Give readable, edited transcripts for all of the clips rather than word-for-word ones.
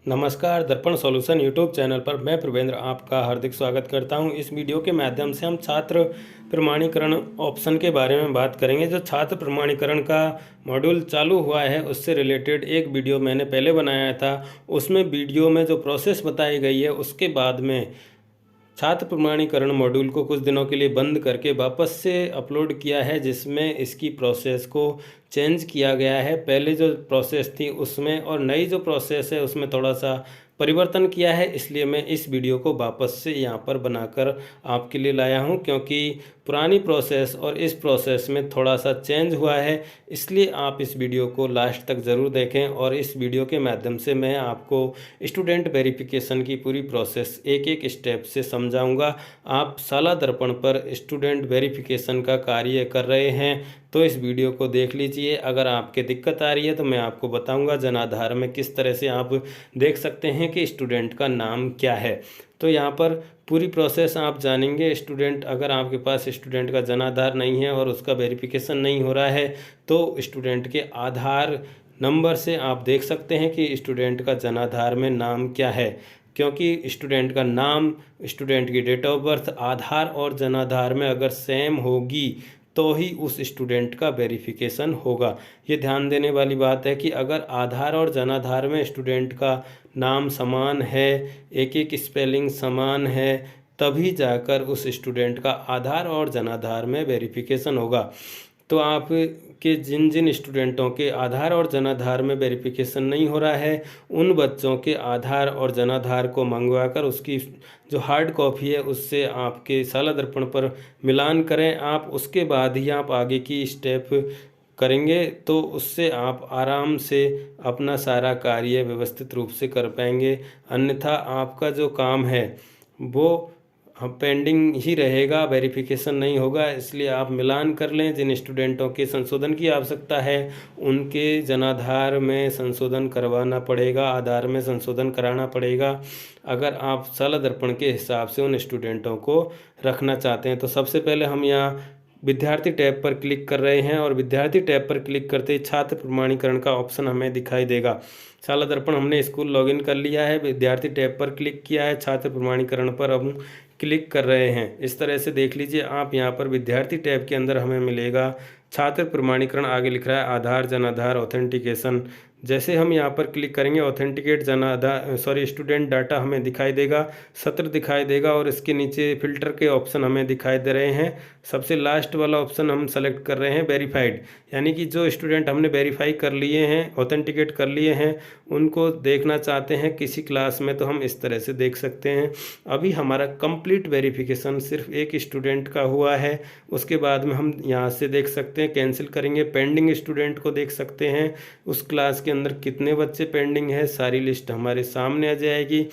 नमस्कार, दर्पण solution YouTube channel पर मैं प्रवेंद्र आपका हार्दिक स्वागत करता हूं। इस वीडियो के माध्यम से हम छात्र प्रमाणीकरण ऑप्शन के बारे में बात करेंगे। जो छात्र प्रमाणीकरण का मॉड्यूल चालू हुआ है उससे रिलेटेड एक वीडियो मैंने पहले बनाया था। उसमें वीडियो में जो प्रोसेस बताई गई है उसके बाद में छात्र प्रमाणीकरण मॉड्यूल को कुछ दिनों के लिए बंद करके वापस से अपलोड किया है, जिसमें इसकी प्रोसेस को चेंज किया गया है। पहले जो प्रोसेस थी उसमें और नई जो प्रोसेस है उसमें थोड़ा सा परिवर्तन किया है। इसलिए मैं इस वीडियो को वापस से यहाँ पर बनाकर आपके लिए लाया हूँ, क्योंकि पुरानी प्रोसेस और इस प्रोसेस में थोड़ा सा चेंज हुआ है। इसलिए आप इस वीडियो को लास्ट तक ज़रूर देखें और इस वीडियो के माध्यम से मैं आपको स्टूडेंट वेरिफिकेशन की पूरी प्रोसेस एक एक स्टेप से समझाऊंगा। आप शाला दर्पण पर स्टूडेंट वेरिफिकेशन का कार्य कर रहे हैं तो इस वीडियो को देख लीजिए। अगर आपके दिक्कत आ रही है तो मैं आपको बताऊंगा जन आधार में किस तरह से आप देख सकते हैं कि स्टूडेंट का नाम क्या है। तो यहाँ पर पूरी प्रोसेस आप जानेंगे। स्टूडेंट, अगर आपके पास स्टूडेंट का जन आधार नहीं है और उसका वेरिफिकेशन नहीं हो रहा है तो स्टूडेंट के आधार नंबर से आप देख सकते हैं कि स्टूडेंट का जन आधार में नाम क्या है, क्योंकि स्टूडेंट का नाम, स्टूडेंट की डेट ऑफ बर्थ आधार और जन आधार में अगर सेम होगी तो ही उस स्टूडेंट का वेरिफिकेशन होगा। ये ध्यान देने वाली बात है कि अगर आधार और जन आधार में स्टूडेंट का नाम समान है, एक एक स्पेलिंग समान है, तभी जाकर उस स्टूडेंट का आधार और जन आधार में वेरिफिकेशन होगा। तो आप के जिन जिन स्टूडेंटों के आधार और जन आधार में वेरिफिकेशन नहीं हो रहा है उन बच्चों के आधार और जन आधार को मंगवाकर उसकी जो हार्ड कॉपी है उससे आपके शाला दर्पण पर मिलान करें आप। उसके बाद ही आप आगे की स्टेप करेंगे तो उससे आप आराम से अपना सारा कार्य व्यवस्थित रूप से कर पाएंगे। अन्यथा आपका जो काम है वो पेंडिंग ही रहेगा, वेरिफिकेशन नहीं होगा। इसलिए आप मिलान कर लें। जिन स्टूडेंटों के संशोधन की आवश्यकता है उनके जनाधार में संशोधन करवाना पड़ेगा, आधार में संशोधन कराना पड़ेगा, अगर आप शाला दर्पण के हिसाब से उन स्टूडेंटों को रखना चाहते हैं। तो सबसे पहले हम यहाँ विद्यार्थी टैब पर क्लिक कर रहे हैं और विद्यार्थी टैब पर क्लिक करते ही छात्र प्रमाणीकरण का ऑप्शन हमें दिखाई देगा। शाला दर्पण हमने स्कूल लॉगिन कर लिया है, विद्यार्थी टैब पर क्लिक किया है, छात्र प्रमाणीकरण पर हम क्लिक कर रहे हैं। इस तरह से देख लीजिए आप यहाँ पर विद्यार्थी टैब के अंदर हमें मिलेगा छात्र प्रमाणीकरण, आगे लिख रहा है आधार जन आधार ऑथेंटिकेशन। जैसे हम यहाँ पर क्लिक करेंगे authenticate Jan Aadhaar student data हमें दिखाई देगा, सत्र दिखाई देगा और इसके नीचे फिल्टर के ऑप्शन हमें दिखाई दे रहे हैं। सबसे लास्ट वाला ऑप्शन हम सेलेक्ट कर रहे हैं वेरीफाइड, यानी कि जो स्टूडेंट हमने वेरीफाई कर लिए हैं, ऑथेंटिकेट कर लिए हैं, उनको देखना चाहते हैं किसी क्लास में तो हम इस तरह से देख सकते हैं। अभी हमारा कंप्लीट वेरिफिकेशन सिर्फ एक स्टूडेंट का हुआ है। उसके बाद में हम यहाँ से देख सकते हैं, कैंसिल करेंगे, पेंडिंग स्टूडेंट को देख सकते हैं, उस क्लास के अंदर कितने बच्चे पेंडिंग है, सारी लिस्ट हमारे सामने आ जाएगी।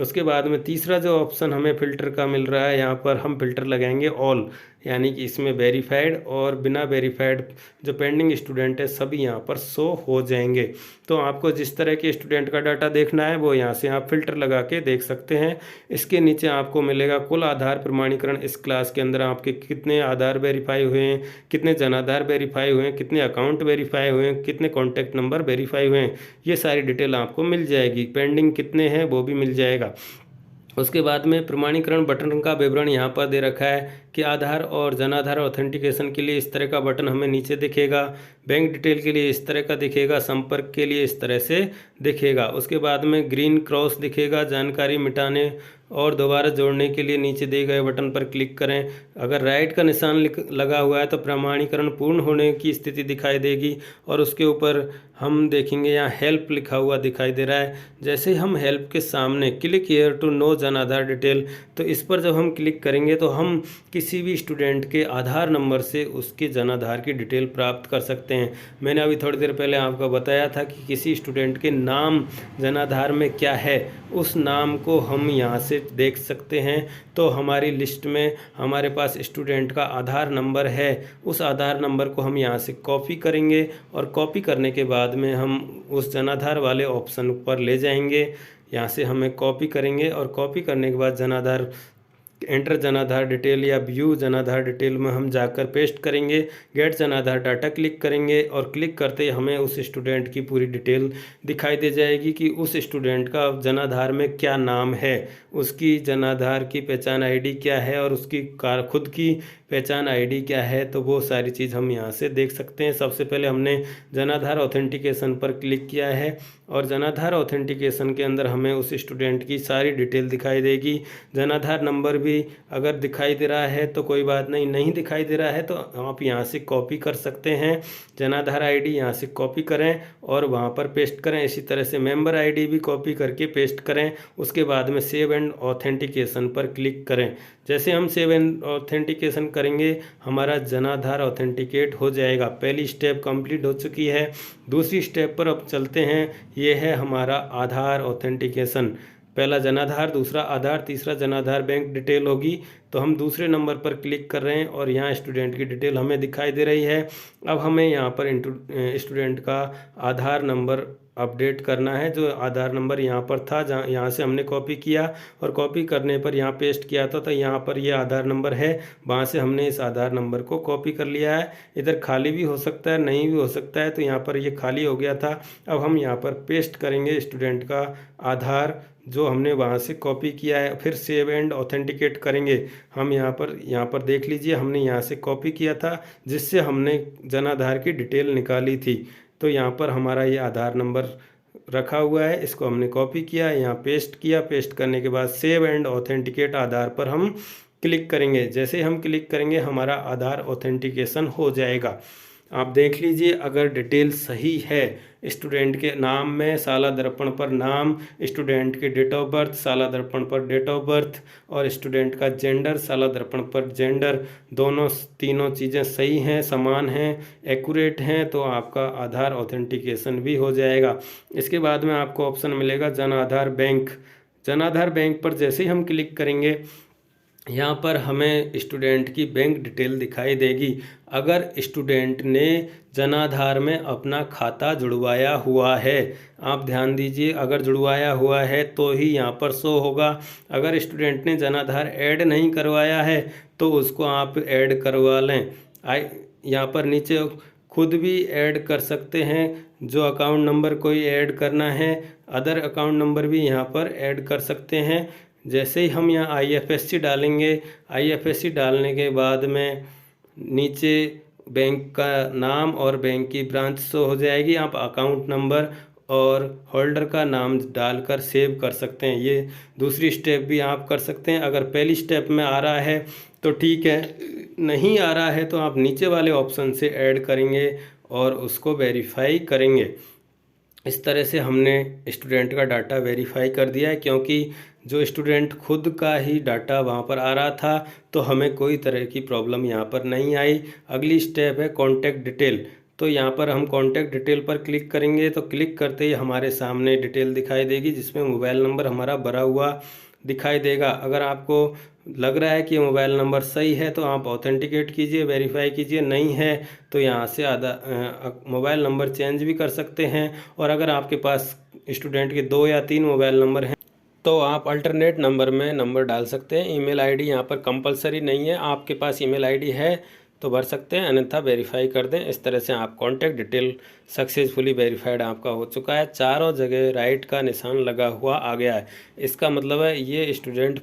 उसके बाद में तीसरा जो ऑप्शन हमें फ़िल्टर का मिल रहा है, यहाँ पर हम फ़िल्टर लगाएंगे ऑल, यानी कि इसमें वेरीफाइड और बिना वेरीफाइड जो पेंडिंग स्टूडेंट है सभी यहाँ पर शो हो जाएंगे। तो आपको जिस तरह के स्टूडेंट का डाटा देखना है वो यहाँ से आप फ़िल्टर लगा के देख सकते हैं। इसके नीचे आपको मिलेगा कुल आधार प्रमाणीकरण, इस क्लास के अंदर आपके कितने आधार वेरीफाई हुए हैं, कितने जनाधार वेरीफाई हुए हैं, कितने अकाउंट वेरीफाई हुए हैं, कितने कॉन्टैक्ट नंबर वेरीफाई हुए हैं, ये सारी डिटेल आपको मिल जाएगी। पेंडिंग कितने हैं वो भी मिल जाएगा। उसके बाद में प्रमाणीकरण बटन का विवरण यहाँ पर दे रखा है कि आधार और जनाधार ऑथेंटिकेशन के लिए इस तरह का बटन हमें नीचे दिखेगा, बैंक डिटेल के लिए इस तरह का दिखेगा, संपर्क के लिए इस तरह से दिखेगा। उसके बाद में ग्रीन क्रॉस दिखेगा, जानकारी मिटाने और दोबारा जोड़ने के लिए नीचे दिए गए बटन पर क्लिक करें। अगर राइट का निशान लगा हुआ है तो प्रमाणीकरण पूर्ण होने की स्थिति दिखाई देगी और उसके ऊपर हम देखेंगे यहाँ हेल्प लिखा हुआ दिखाई दे रहा है। जैसे ही हम हेल्प के सामने click here to know Jan Aadhaar detail, तो इस पर जब हम क्लिक करेंगे तो हम किसी भी स्टूडेंट के आधार नंबर से उसके जन आधार की डिटेल प्राप्त कर सकते हैं। मैंने अभी थोड़ी देर पहले आपको बताया था कि किसी स्टूडेंट के नाम जन आधार में क्या है, उस नाम को हम यहाँ से देख सकते हैं। तो हमारी लिस्ट में हमारे पास स्टूडेंट का आधार नंबर है, उस आधार नंबर को हम यहाँ से कॉपी करेंगे और कॉपी करने के बाद में हम उस जनाधार वाले ऑप्शन पर ले जाएंगे। यहाँ से हमें कॉपी करेंगे और कॉपी करने के बाद जनाधार एंटर जनाधार डिटेल या व्यू जनाधार डिटेल में हम जाकर पेस्ट करेंगे। गेट जनाधार डाटा क्लिक करेंगे और क्लिक करते ही हमें उस स्टूडेंट की पूरी डिटेल दिखाई दे जाएगी कि उस स्टूडेंट का जनाधार में क्या नाम है, उसकी जनाधार की पहचान आईडी क्या है और उसकी खुद की पहचान आईडी क्या है। तो वो सारी चीज़ हम यहाँ से देख सकते हैं। सबसे पहले हमने जनाधार ऑथेंटिकेशन पर क्लिक किया है और जनाधार ऑथेंटिकेशन के अंदर हमें उस स्टूडेंट की सारी डिटेल दिखाई देगी। जनाधार नंबर भी अगर दिखाई दे रहा है तो कोई बात नहीं, नहीं दिखाई दे रहा है तो आप यहाँ से कॉपी कर सकते हैं। जनाधार आईडी यहाँ से कॉपी करें और वहाँ पर पेस्ट करें। इसी तरह से मेंबर आईडी भी कॉपी करके पेस्ट करें। उसके बाद में सेव एंड ऑथेंटिकेशन पर क्लिक करें। जैसे हम सेव एंड ऑथेंटिकेशन करेंगे हमारा जनाधार ऑथेंटिकेट हो जाएगा। पहली स्टेप कंप्लीट हो चुकी है। दूसरी स्टेप पर अब चलते हैं। ये है हमारा आधार ऑथेंटिकेशन। पहला जनाधार, दूसरा आधार, तीसरा जनाधार बैंक डिटेल होगी। तो हम दूसरे नंबर पर क्लिक कर रहे हैं और यहाँ स्टूडेंट की डिटेल हमें दिखाई दे रही है। अब हमें यहाँ पर स्टूडेंट का आधार नंबर अपडेट करना है। जो आधार नंबर यहाँ पर था, जहाँ यहाँ से हमने कॉपी किया और कॉपी करने पर यहाँ पेस्ट किया था, तो यहाँ पर ये आधार नंबर है। वहाँ से हमने इस आधार नंबर को कॉपी कर लिया है। इधर खाली भी हो सकता है, नहीं भी हो सकता है, तो यहाँ पर ये खाली हो गया था। अब हम यहाँ पर पेस्ट करेंगे स्टूडेंट का आधार जो हमने वहाँ से कॉपी किया है। फिर सेव एंड ऑथेंटिकेट करेंगे। हम यहाँ पर देख लीजिए हमने यहाँ से कॉपी किया था जिससे हमने जनाधार की डिटेल निकाली थी। तो यहाँ पर हमारा ये आधार नंबर रखा हुआ है, इसको हमने कॉपी किया, यहाँ पेस्ट किया। पेस्ट करने के बाद सेव एंड ऑथेंटिकेट आधार पर हम क्लिक करेंगे। जैसे हम क्लिक करेंगे हमारा आधार ऑथेंटिकेशन हो जाएगा। आप देख लीजिए अगर डिटेल सही है, स्टूडेंट के नाम में साला दर्पण पर नाम, स्टूडेंट के डेट ऑफ बर्थ साला दर्पण पर डेट ऑफ बर्थ और स्टूडेंट का जेंडर साला दर्पण पर जेंडर, तीनों चीज़ें सही हैं, समान हैं, एक्यूरेट हैं, तो आपका आधार ऑथेंटिकेशन भी हो जाएगा। इसके बाद में आपको ऑप्शन मिलेगा जन आधार बैंक। जन आधार बैंक पर जैसे ही हम क्लिक करेंगे यहाँ पर हमें स्टूडेंट की बैंक डिटेल दिखाई देगी। अगर स्टूडेंट ने जनाधार में अपना खाता जुड़वाया हुआ है, आप ध्यान दीजिए, अगर जुड़वाया हुआ है तो ही यहाँ पर शो होगा। अगर स्टूडेंट ने जनाधार ऐड नहीं करवाया है तो उसको आप ऐड करवा लें। यहाँ पर नीचे खुद भी ऐड कर सकते हैं। जो अकाउंट नंबर कोई ऐड करना है, अदर अकाउंट नंबर भी यहाँ पर ऐड कर सकते हैं। जैसे ही हम यहाँ IFSC डालेंगे, IFSC डालने के बाद में नीचे बैंक का नाम और बैंक की ब्रांच शो हो जाएगी। आप अकाउंट नंबर और होल्डर का नाम डालकर सेव कर सकते हैं। ये दूसरी स्टेप भी आप कर सकते हैं। अगर पहली स्टेप में आ रहा है तो ठीक है, नहीं आ रहा है तो आप नीचे वाले ऑप्शन से ऐड करेंगे और उसको वेरीफाई करेंगे। इस तरह से हमने स्टूडेंट का डाटा वेरीफाई कर दिया है, क्योंकि जो स्टूडेंट खुद का ही डाटा वहाँ पर आ रहा था तो हमें कोई तरह की प्रॉब्लम यहाँ पर नहीं आई। अगली स्टेप है कॉन्टैक्ट डिटेल। तो यहाँ पर हम कॉन्टैक्ट डिटेल पर क्लिक करेंगे तो क्लिक करते ही हमारे सामने डिटेल दिखाई देगी जिसमें मोबाइल नंबर हमारा भरा हुआ दिखाई देगा। अगर आपको लग रहा है कि मोबाइल नंबर सही है तो आप ऑथेंटिकेट कीजिए, वेरीफाई कीजिए। नहीं है तो यहाँ से मोबाइल नंबर चेंज भी कर सकते हैं। और अगर आपके पास स्टूडेंट के 2 या 3 मोबाइल नंबर हैं तो आप अल्टरनेट नंबर में नंबर डाल सकते हैं। ईमेल आईडी यहाँ पर कंपलसरी नहीं है, आपके पास ईमेल आईडी है तो भर सकते हैं, अन्यथा वेरीफाई कर दें। इस तरह से आप कॉन्टैक्ट डिटेल सक्सेसफुली वेरीफाइड आपका हो चुका है। चारों जगह राइट का निशान लगा हुआ आ गया है। इसका मतलब है ये स्टूडेंट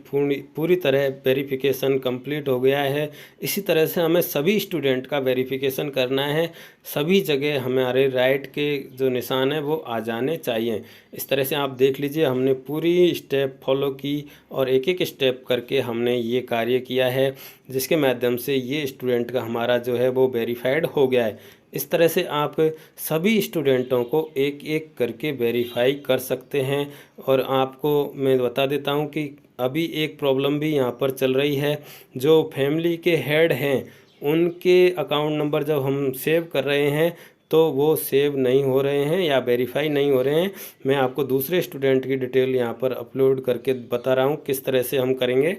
पूरी तरह वेरिफिकेशन कंप्लीट हो गया है। इसी तरह से हमें सभी स्टूडेंट का वेरिफिकेशन करना है। सभी जगह हमारे राइट के जो निशान है वो आ जाने चाहिए। इस तरह से आप देख लीजिए हमने पूरी स्टेप फॉलो की और एक एक स्टेप करके हमने ये कार्य किया है, जिसके माध्यम से ये स्टूडेंट का हमारा जो है वो वेरीफाइड हो गया है। इस तरह से आप सभी स्टूडेंटों को एक एक करके वेरीफाई कर सकते हैं। और आपको मैं बता देता हूं कि अभी एक प्रॉब्लम भी यहाँ पर चल रही है। जो फैमिली के हेड हैं उनके अकाउंट नंबर जब हम सेव कर रहे हैं तो वो सेव नहीं हो रहे हैं या वेरीफाई नहीं हो रहे हैं। मैं आपको दूसरे स्टूडेंट की डिटेल यहाँ पर अपलोड करके बता रहा हूँ किस तरह से हम करेंगे।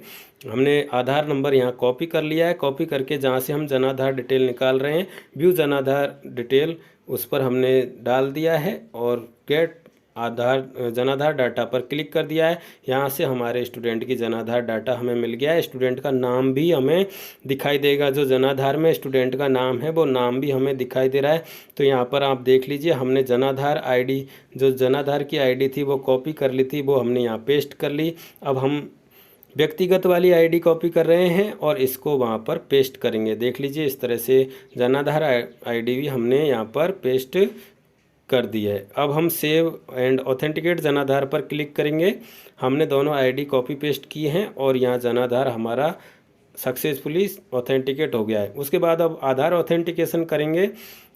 हमने आधार नंबर यहाँ कॉपी कर लिया है। कॉपी करके जहाँ से हम जनाधार डिटेल निकाल रहे हैं, व्यू जनाधार डिटेल, उस पर हमने डाल दिया है और गेट जनाधार डाटा पर क्लिक कर दिया है। यहाँ से हमारे स्टूडेंट की जनाधार डाटा हमें मिल गया है। स्टूडेंट का नाम भी हमें दिखाई देगा, जो जनाधार में स्टूडेंट का नाम है वो नाम भी हमें दिखाई दे रहा है। तो यहाँ पर आप देख लीजिए, हमने जनाधार आईडी, जो जनाधार की आईडी थी वो कॉपी कर ली थी, वो हमने यहाँ पेस्ट कर ली। अब हम व्यक्तिगत वाली आईडी कॉपी कर रहे हैं और इसको वहाँ पर पेस्ट करेंगे। देख लीजिए, इस तरह से जनाधार आईडी भी हमने यहाँ पर पेस्ट कर दी है। अब हम सेव एंड ऑथेंटिकेट जनाधार पर क्लिक करेंगे। हमने दोनों आईडी कॉपी पेस्ट किए हैं और यहाँ जनाधार हमारा सक्सेसफुली ऑथेंटिकेट हो गया है। उसके बाद अब आधार ऑथेंटिकेशन करेंगे,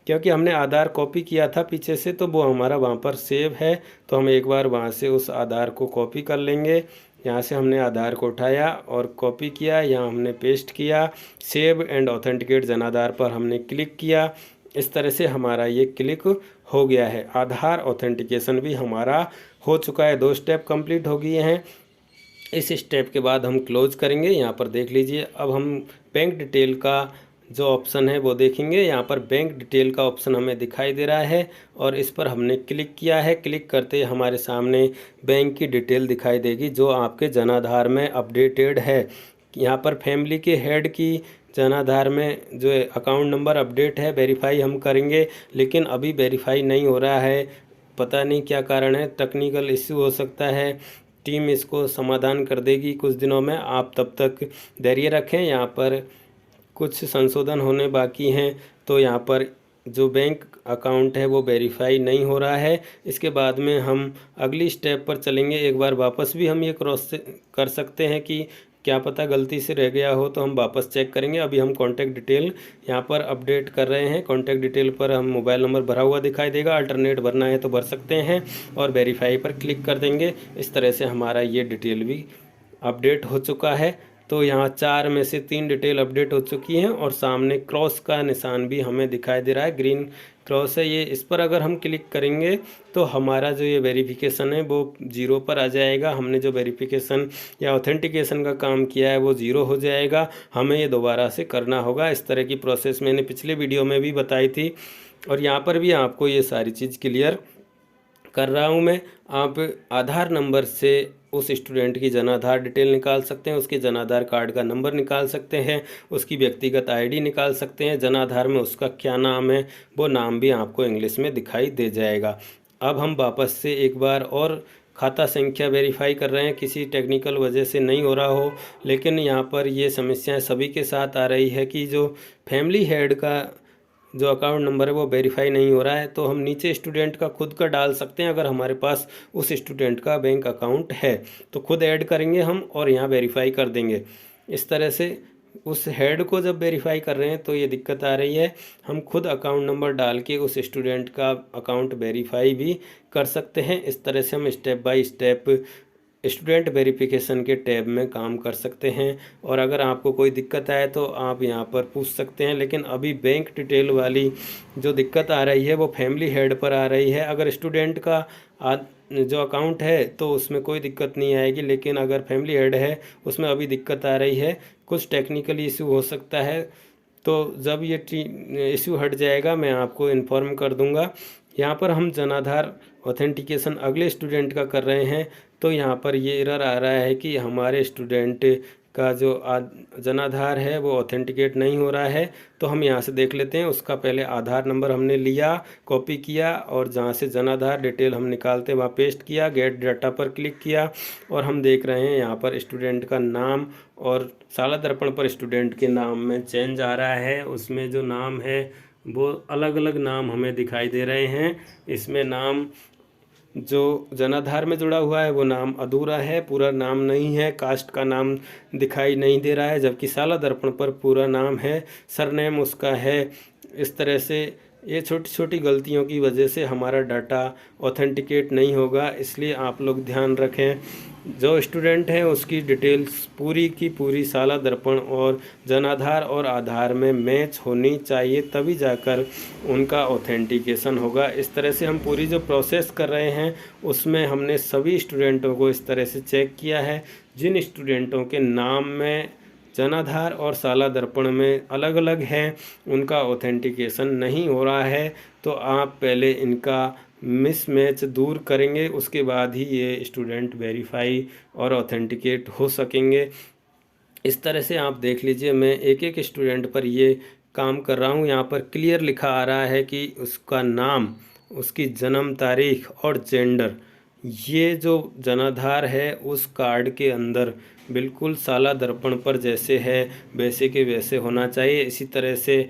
क्योंकि हमने आधार कॉपी किया था पीछे से, तो वो हमारा वहाँ पर सेव है। तो हम एक बार वहाँ से उस आधार को कॉपी कर लेंगे। यहाँ से हमने आधार को उठाया और कॉपी किया, यहाँ हमने पेस्ट किया, सेव एंड ऑथेंटिकेट जनाधार पर हमने क्लिक किया। इस तरह से हमारा ये क्लिक हो गया है। आधार ऑथेंटिकेशन भी हमारा हो चुका है। 2 स्टेप कंप्लीट हो गए हैं। इस स्टेप के बाद हम क्लोज करेंगे। यहाँ पर देख लीजिए, अब हम बैंक डिटेल का जो ऑप्शन है वो देखेंगे। यहाँ पर बैंक डिटेल का ऑप्शन हमें दिखाई दे रहा है और इस पर हमने क्लिक किया है। क्लिक करते ही हमारे सामने बैंक की डिटेल दिखाई देगी, जो आपके जनाधार में अपडेटेड है। यहाँ पर फैमिली के हेड की जनाधार में जो अकाउंट नंबर अपडेट है, वेरीफाई हम करेंगे, लेकिन अभी वेरीफाई नहीं हो रहा है। पता नहीं क्या कारण है, टेक्निकल इश्यू हो सकता है। टीम इसको समाधान कर देगी कुछ दिनों में, आप तब तक धैर्य रखें। यहाँ पर कुछ संशोधन होने बाकी हैं, तो यहाँ पर जो बैंक अकाउंट है वो वेरीफाई नहीं हो रहा है। इसके बाद में हम अगली स्टेप पर चलेंगे। एक बार वापस भी हम ये क्रॉस कर सकते हैं कि क्या पता गलती से रह गया हो, तो हम वापस चेक करेंगे। अभी हम कॉन्टैक्ट डिटेल यहाँ पर अपडेट कर रहे हैं। कॉन्टैक्ट डिटेल पर हम मोबाइल नंबर भरा हुआ दिखाई देगा, अल्टरनेट भरना है तो भर सकते हैं और वेरीफाई पर क्लिक कर देंगे। इस तरह से हमारा ये डिटेल भी अपडेट हो चुका है। तो यहाँ 4 में से 3 डिटेल अपडेट हो चुकी हैं और सामने क्रॉस का निशान भी हमें दिखाई दे रहा है, ग्रीन क्रॉस है ये। इस पर अगर हम क्लिक करेंगे तो हमारा जो ये वेरिफिकेशन है वो 0 पर आ जाएगा। हमने जो वेरिफिकेशन या ऑथेंटिकेशन का काम किया है वो 0 हो जाएगा। हमें ये दोबारा से करना होगा। इस तरह की प्रोसेस मैंने पिछले वीडियो में भी बताई थी और यहाँ पर भी आपको ये सारी चीज़ क्लियर कर रहा हूँ मैं। आप आधार नंबर से उस स्टूडेंट की जनाधार डिटेल निकाल सकते हैं, उसके जनाधार कार्ड का नंबर निकाल सकते हैं, उसकी व्यक्तिगत आईडी निकाल सकते हैं, जनाधार में उसका क्या नाम है वो नाम भी आपको इंग्लिश में दिखाई दे जाएगा। अब हम वापस से एक बार और खाता संख्या वेरीफाई कर रहे हैं। किसी टेक्निकल वजह से नहीं हो रहा हो, लेकिन यहाँ पर ये समस्याएं सभी के साथ आ रही है कि जो फैमिली हेड का जो अकाउंट नंबर है वो वेरीफाई नहीं हो रहा है। तो हम नीचे स्टूडेंट का खुद का डाल सकते हैं। अगर हमारे पास उस स्टूडेंट का बैंक अकाउंट है तो खुद ऐड करेंगे हम और यहाँ वेरीफाई कर देंगे। इस तरह से उस हेड को जब वेरीफाई कर रहे हैं तो ये दिक्कत आ रही है। हम खुद अकाउंट नंबर डाल के उस स्टूडेंट का अकाउंट वेरीफाई भी कर सकते हैं। इस तरह से हम step by step student verification के टैब में काम कर सकते हैं। और अगर आपको कोई दिक्कत आए तो आप यहाँ पर पूछ सकते हैं। लेकिन अभी बैंक डिटेल वाली जो दिक्कत आ रही है वो फैमिली हेड पर आ रही है। अगर स्टूडेंट का जो अकाउंट है तो उसमें कोई दिक्कत नहीं आएगी, लेकिन अगर फैमिली हेड है उसमें अभी दिक्कत आ रही है। कुछ टेक्निकल इशू हो सकता है, तो जब ये इशू हट जाएगा मैं आपको इन्फॉर्म कर दूंगा। यहाँ पर हम जनाधार ऑथेंटिकेशन अगले स्टूडेंट का कर रहे हैं, तो यहाँ पर ये एरर आ रहा है कि हमारे स्टूडेंट का जो जनाधार है वो ऑथेंटिकेट नहीं हो रहा है। तो हम यहाँ से देख लेते हैं। उसका पहले आधार नंबर हमने लिया, कॉपी किया और जहाँ से जनाधार डिटेल हम निकालते वहाँ पेस्ट किया, गेट डाटा पर क्लिक किया और हम देख रहे हैं यहाँ पर स्टूडेंट का नाम और साला दर्पण पर स्टूडेंट के नाम में चेंज आ रहा है। उसमें जो नाम है वो अलग अलग नाम हमें दिखाई दे रहे हैं। इसमें नाम जो जनाधार में जुड़ा हुआ है वो नाम अधूरा है, पूरा नाम नहीं है। कास्ट का नाम दिखाई नहीं दे रहा है, जबकि साला दर्पण पर पूरा नाम है, सरनेम उसका है। इस तरह से ये छोटी छोटी गलतियों की वजह से हमारा डाटा ऑथेंटिकेट नहीं होगा, इसलिए आप लोग ध्यान रखें। जो स्टूडेंट है उसकी डिटेल्स पूरी की पूरी साला दर्पण और जनाधार और आधार में मैच होनी चाहिए, तभी जाकर उनका ऑथेंटिकेशन होगा। इस तरह से हम पूरी जो प्रोसेस कर रहे हैं उसमें हमने सभी स्टूडेंटों को इस तरह से चेक किया है। जिन स्टूडेंटों के नाम में जनाधार और साला दर्पण में अलग अलग हैं उनका ऑथेंटिकेशन नहीं हो रहा है, तो आप पहले इनका मिसमैच दूर करेंगे, उसके बाद ही ये स्टूडेंट वेरीफाई और ऑथेंटिकेट हो सकेंगे। इस तरह से आप देख लीजिए, मैं एक एक स्टूडेंट पर ये काम कर रहा हूँ। यहाँ पर क्लियर लिखा आ रहा है कि उसका नाम, उसकी जन्म तारीख और जेंडर, ये जो जनाधार है उस कार्ड के अंदर बिल्कुल साला दर्पण पर जैसे है वैसे के वैसे होना चाहिए। इसी तरह से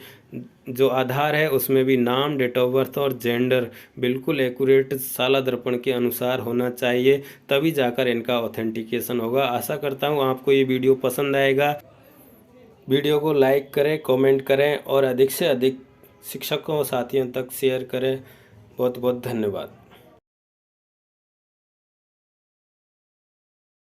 जो आधार है उसमें भी नाम, डेट ऑफ बर्थ और जेंडर बिल्कुल एक्यूरेट साला दर्पण के अनुसार होना चाहिए, तभी जाकर इनका ऑथेंटिकेशन होगा। आशा करता हूँ आपको ये वीडियो पसंद आएगा। वीडियो को लाइक करें, कमेंट करें और अधिक से अधिक शिक्षकों और साथियों तक शेयर करें। बहुत बहुत धन्यवाद।